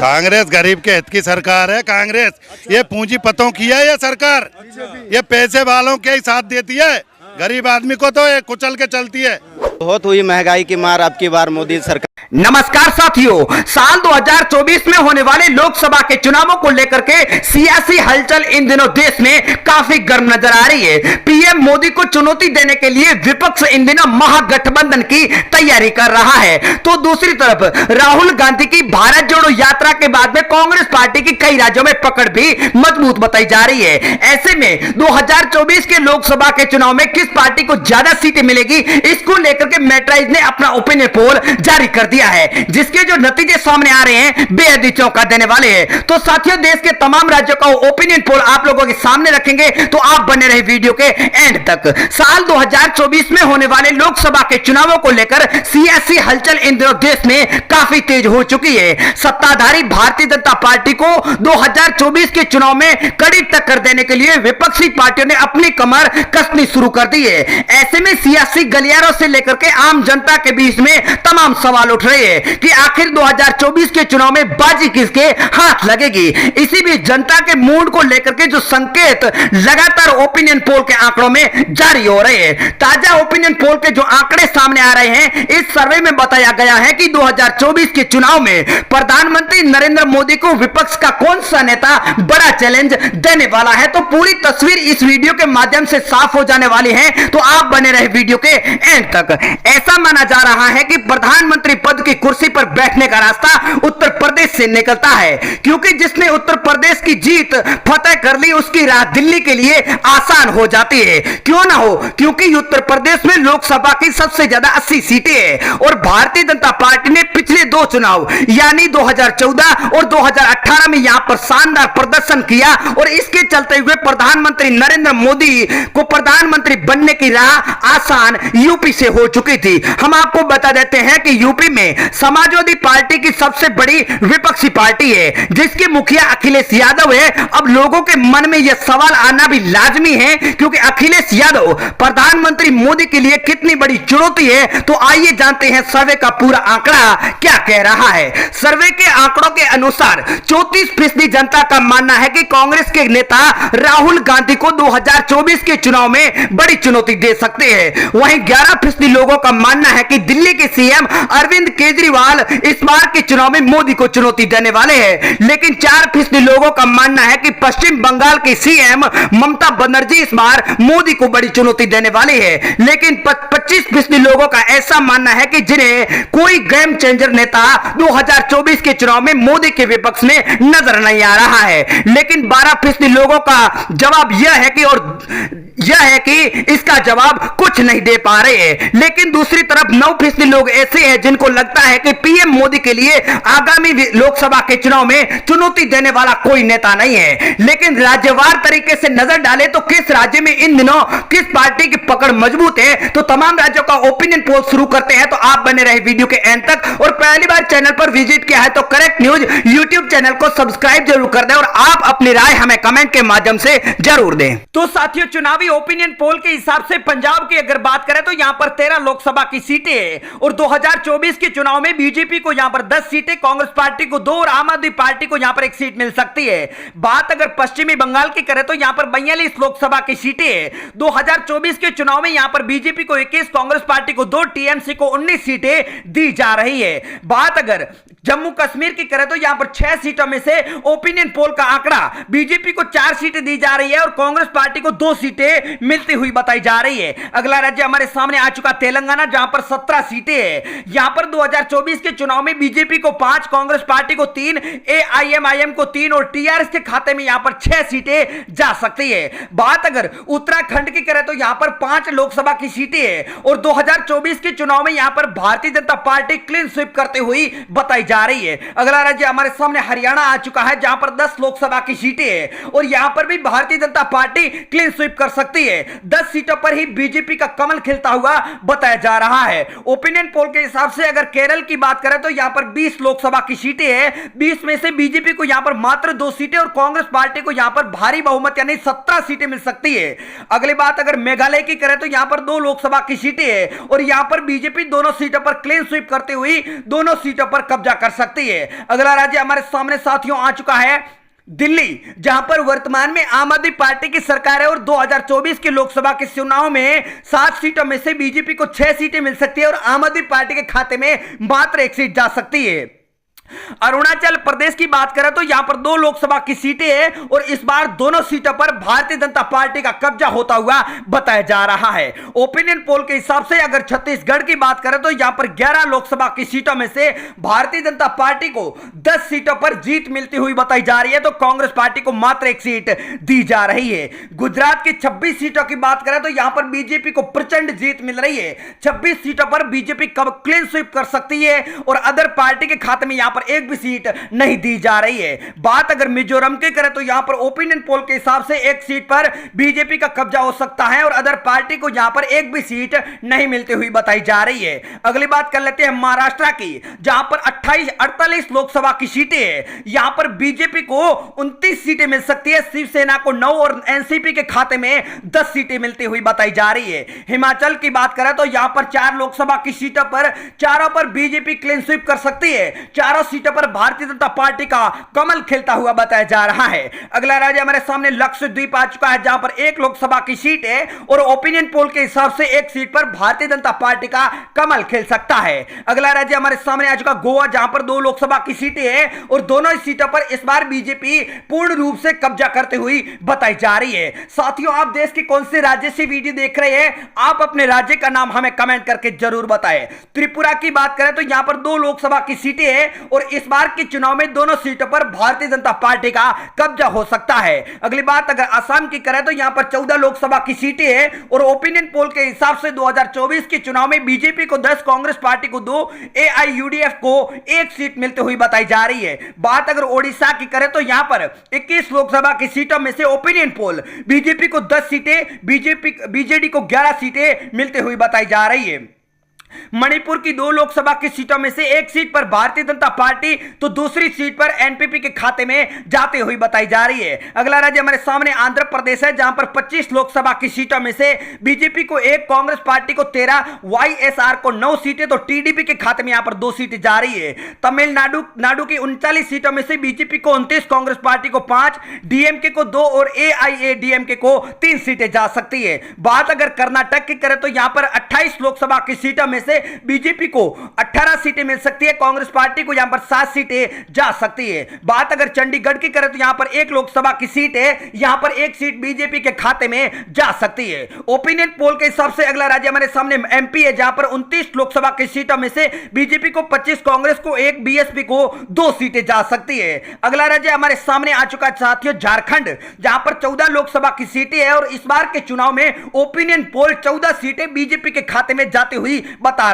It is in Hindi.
कांग्रेस गरीब के हित की सरकार है। कांग्रेस ये पूंजीपतों की है ये सरकार, ये पैसे वालों के ही साथ देती है, गरीब आदमी को तो ये कुचल के चलती है। बहुत हुई महंगाई की मार अब की बार मोदी सरकार। नमस्कार साथियों, साल 2024 में होने वाले लोकसभा के चुनावों को लेकर के सियासी हलचल इन दिनों देश में काफी गर्म नजर आ रही है। पीएम मोदी को चुनौती देने के लिए विपक्ष इन दिनों महागठबंधन की तैयारी कर रहा है, तो दूसरी तरफ राहुल गांधी की भारत जोड़ो यात्रा के बाद में कांग्रेस पार्टी की कई राज्यों में पकड़ भी मजबूत बताई जा रही है। ऐसे में 2024 के लोकसभा के चुनाव में किस पार्टी को ज्यादा सीटें मिलेगी, इसको लेकर के मैट्राइज ने अपना ओपिनियन पोल जारी कर दिया है, जिसके जो नतीजे सामने आ रहे हैं बेहद ही चौंका देने वाले हैं। तो साथियों, देश के तमाम राज्यों का ओपिनियन पोल आप लोगों के सामने रखेंगे, तो आप बने रहे वीडियो के एंड तक। साल 2024 में होने वाले लोकसभा के चुनावों को लेकर सियासी हलचल इन दिनों देश में काफी तेज हो चुकी है। सत्ताधारी भारतीय जनता पार्टी को 2024 के चुनाव में कड़ी टक्कर देने के लिए विपक्षी पार्टियों ने अपनी कमर कसनी शुरू कर दी है। ऐसे में सियासी गलियारों से लेकर के आम जनता के बीच में तमाम सवाल उठ रहे हैं कि आखिर 2024 के चुनाव में बाजी किसके हाथ लगेगी। इसी बीच जनता के मूड को लेकर के जो संकेत लगातार ओपिनियन पोल के आंकड़ों में जारी हो रहे हैं। ताजा ओपिनियन पोल के जो आंकड़े सामने आ रहे हैं, इस सर्वे में बताया गया है कि 2024 के चुनाव में प्रधानमंत्री नरेंद्र मोदी को विपक्ष का कौन सा नेता बड़ा चैलेंज देने वाला है। तो पूरी तस्वीर इस वीडियो के माध्यम से साफ हो जाने वाली है, तो आप बने रहे वीडियो के एंड तक। ऐसा माना जा रहा है कि प्रधानमंत्री पद की कुर्सी पर बैठने का रास्ता उत्तर प्रदेश से निकलता है, क्योंकि जिसने उत्तर प्रदेश की जीत फतेह कर ली उसकी राह दिल्ली के लिए आसान हो जाती है। क्यों ना हो, क्योंकि उत्तर प्रदेश में लोकसभा की सबसे ज्यादा 80 सीटें हैं और भारतीय जनता पार्टी ने पिछले दो चुनाव यानी 2014 और 2018 में यहां पर शानदार प्रदर्शन किया, और इसके चलते हुए प्रधानमंत्री नरेंद्र मोदी को प्रधानमंत्री बनने की राह आसान यूपी से हो चुकी थी। हम आपको बता देते हैं कि यूपी में समाजवादी पार्टी की सबसे बड़ी विपक्षी पार्टी है, जिसके मुखिया अखिलेश यादव है। अब लोगों के मन में यह सवाल आना भी लाजमी है, क्योंकि अखिलेश यादव प्रधानमंत्री मोदी के लिए कितनी बड़ी चुनौती है। तो आइए जानते हैं सर्वे का पूरा आंकड़ा क्या कह रहा है। सर्वे के आंकड़ों के अनुसार 34% जनता का मानना है कि कांग्रेस के नेता राहुल गांधी को 2024 के चुनाव में बड़ी चुनौती दे सकते हैं। वहीं 11% लोगों का मानना है कि दिल्ली के सीएम अरविंद केजरीवाल इस बार के चुनाव में मोदी को चुनौती देने वाले हैं। लेकिन 4% लोगों का मानना है कि पश्चिम बंगाल के सीएम ममता बनर्जी इस बार मोदी को बड़ी चुनौती देने वाली है। लेकिन 25% लोगों का ऐसा मानना है कि जिन्हें कोई गेम चेंजर नेता 2024 के चुनाव में मोदी के विपक्ष में नजर नहीं आ रहा है। लेकिन 12% लोगों का जवाब यह है कि इसका जवाब कुछ नहीं दे पा रहे हैं। लेकिन दूसरी तरफ 9% लोग ऐसे हैं जिनको लगता है कि पीएम मोदी के लिए आगामी लोकसभा के चुनाव में चुनौती देने वाला कोई नेता नहीं है। लेकिन राज्यवार तरीके से नजर डाले तो किस राज्य में इन दिनों किस पार्टी की पकड़ मजबूत है, तो तमाम राज्यों का ओपिनियन पोल शुरू करते हैं। तो आप बने रहे वीडियो के एंड तक, और पहली बार चैनल पर विजिट किया है तो करेक्ट न्यूज यूट्यूब चैनल को सब्सक्राइब जरूर कर दें, और आप अपनी राय हमें कमेंट के माध्यम से जरूर दें। तो साथियों, चुनावी ओपिनियन पोल के हिसाब से पंजाब की अगर बात करें तो यहां पर 13 लोकसभा की सीटें हैं, और 2024 के चुनाव में बीजेपी को यहां पर 10 सीटें, कांग्रेस पार्टी को 2 और आम आदमी पार्टी को यहां पर 1 सीट मिल सकती है। बात अगर पश्चिमी बंगाल की करें तो यहां पर 42 लोकसभा की सीटें हैं। 2024 के चुनाव में यहां पर बीजेपी को 21, कांग्रेस पार्टी को 2, टीएमसी को 19 सीटें दी जा रही है। बात अगर जम्मू कश्मीर की करें तो यहां पर 6 सीटों में से ओपिनियन पोल का आंकड़ा बीजेपी को 4 सीटें दी जा रही है और कांग्रेस पार्टी को 2 सीटें मिलती हुई बताई जा रही है। अगला राज्य हमारे सामने आ चुका तेलंगाना, जहां पर 17 सीटें हैं। यहां पर 2024 के चुनाव में बीजेपी को 5, कांग्रेस पार्टी को 3, एआईएमआईएम को 3 और टीआरएस के खाते में यहां पर 6 सीटें जा सकती है। बात अगर उत्तराखंड की करें तो यहां पर 5 लोकसभा की सीटें हैं, और 2024 के चुनाव में यहां पर Bharatiya Janata party clean sweep करते हुई बताई जा रही है। अगला राज्य हमारे सामने हरियाणा आ चुका है, जहां पर 10 लोकसभा की सीटें हैं, और यहां पर भी Bharatiya Janata party clean sweep कर सकती है। 10 सीटों पर ही बीजेपी का कमल खिलता हुआ बताया जा रहा है। ओपिनियन पोल के हिसाब से अगर केरल की बात करें तो यहां पर 20 लोकसभा की सीटें हैं 20 में से बीजेपी को यहां पर मात्र 2 सीटें और कांग्रेस पार्टी को यहां पर भारी बहुमत यानी 17 सीटें मिल सकती है। अगली बात अगर मेघालय की करें तो यहां पर 2 लोकसभा की सीटें हैं और यहां पर बीजेपी दोनों सीटों पर क्लीन स्वीप करते हुए दोनों सीटों पर कब्जा कर सकती है। अगला राज्य हमारे सामने साथियों आ चुका है दिल्ली, जहां पर वर्तमान में आम आदमी पार्टी की सरकार है और 2024 के लोकसभा के चुनाव में 7 सीटों में से बीजेपी को 6 सीटें मिल सकती है और आम आदमी पार्टी के खाते में मात्र 1 सीट जा सकती है। अरुणाचल प्रदेश की बात करें तो यहां पर 2 लोकसभा की सीटें हैं और इस बार दोनों सीटों पर भारतीय जनता पार्टी का कब्जा होता हुआ बताया जा रहा है। ओपिनियन पोल के हिसाब से अगर छत्तीसगढ़ की बात करें तो यहां पर 11 लोकसभा की सीटों में से भारतीय जनता पार्टी को 10 सीटों पर जीत मिलती हुई बताई जा रही है, तो कांग्रेस पार्टी को मात्र 1 सीट दी जा रही है। गुजरात की 26 सीटों की बात करें तो यहां पर बीजेपी को प्रचंड जीत मिल रही है। 26 सीटों पर बीजेपी क्लीन स्वीप कर सकती है और अदर पार्टी के खाते में यहां पर एक भी सीट नहीं दी जा रही है। बात अगर मिजोरम की करें तो यहां पर ओपिनियन पोल के हिसाब से 1 सीट पर बीजेपी का कब्जा हो सकता है और अदर पार्टी को यहां पर एक भी सीट नहीं मिलती हुई बताई जा रही है। अगली बात कर लेते हैं महाराष्ट्र की, जहां पर 48 लोकसभा की सीटें हैं। यहां पर बीजेपी को 29 सीटें मिल सकती है, शिवसेना को 9 और एनसीपी के खाते में 10 सीटें मिलती हुई बताई जा रही है। हिमाचल की बात करें तो यहां पर 4 लोकसभा की सीटों पर चारों पर बीजेपी क्लीन स्वीप कर सकती है। चारों सीटों पर भारतीय जनता पार्टी का कमल खिलता हुआ बताया जा रहा है। अगला राज्य हमारे सामने लक्षद्वीप आ चुका है, जहां पर 1 लोकसभा की सीट है और ओपिनियन पोल के हिसाब से 1 सीट पर भारतीय जनता पार्टी का कमल खिल सकता है। अगला राज्य हमारे सामने आ चुका गोवा, जहां पर 2 लोकसभा की सीटें हैं और दोनों सीटों पर इस बार बीजेपी पूर्ण रूप से कब्जा करते हुई बताई जा रही है। साथियों, आप देश के कौन से राज्य से वीडियो देख रहे हैं, आप अपने राज्य का नाम हमें कमेंट करके जरूर बताएं। त्रिपुरा की बात करें तो यहां पर 2 लोकसभा की सीटें हैं और इस बार के चुनाव में दोनों सीटों पर भारतीय जनता पार्टी का कब्जा हो सकता है। अगली बात अगर असम की करें तो यहां पर 14 लोकसभा की सीटें हैं और ओपिनियन पोल के हिसाब से 2024 के चुनाव में बीजेपी को 10, कांग्रेस पार्टी को 2, एआईयूडीएफ को 1 सीट मिलती हुई बताई जा रही है। बात अगर ओडिशा की करें तो यहां पर 21 लोकसभा की सीटों में से ओपिनियन पोल बीजेपी को 10 सीटें, बीजेडी को 11 सीटें मिलती हुई बताई जा रही है। मणिपुर की 2 लोकसभा की सीटों में से 1 सीट पर भारतीय जनता पार्टी तो दूसरी सीट पर एनपीपी के खाते में जाती हुई बताई जा रही है। अगला राज्य हमारे सामने आंध्र प्रदेश है, जहां पर 25 लोकसभा की सीटों में से बीजेपी को 1, कांग्रेस पार्टी को 13, वाईएसआर को 9 सीटें तो टीडीपी के खाते में यहां पर 2 सीटें जा रही है। तमिलनाडु की 39 सीटों में से बीजेपी को 29, कांग्रेस पार्टी को 5, डीएमके को 2 और एआईएडीएमके को 3 सीटें जा सकती है। बात अगर कर्नाटक की करें तो यहां पर 28 लोकसभा की सीटों में से बीजेपी को 18 सीटें मिल सकती है, कांग्रेस पार्टी को यहां पर 7 सीटें जा सकती है। बात अगर चंडीगढ़ की करें तो यहां पर 1 लोकसभा की सीट है, यहां पर 1 सीट बीजेपी के खाते में जा सकती है। ओपिनियन पोल के हिसाब से अगला राज्य हमारे सामने एमपी है, जहां पर 29 लोकसभा की सीटों में से बीजेपी को 25, कांग्रेस को 1, बीएसपी को 2 सीटें जा सकती है। अगला राज्य हमारे सामने आ चुका साथियों झारखंड, जहां पर 14 लोकसभा की सीटें है और इस बार के चुनाव में ओपिनियन पोल 14 सीटें बीजेपी के खाते में जाती हुई बता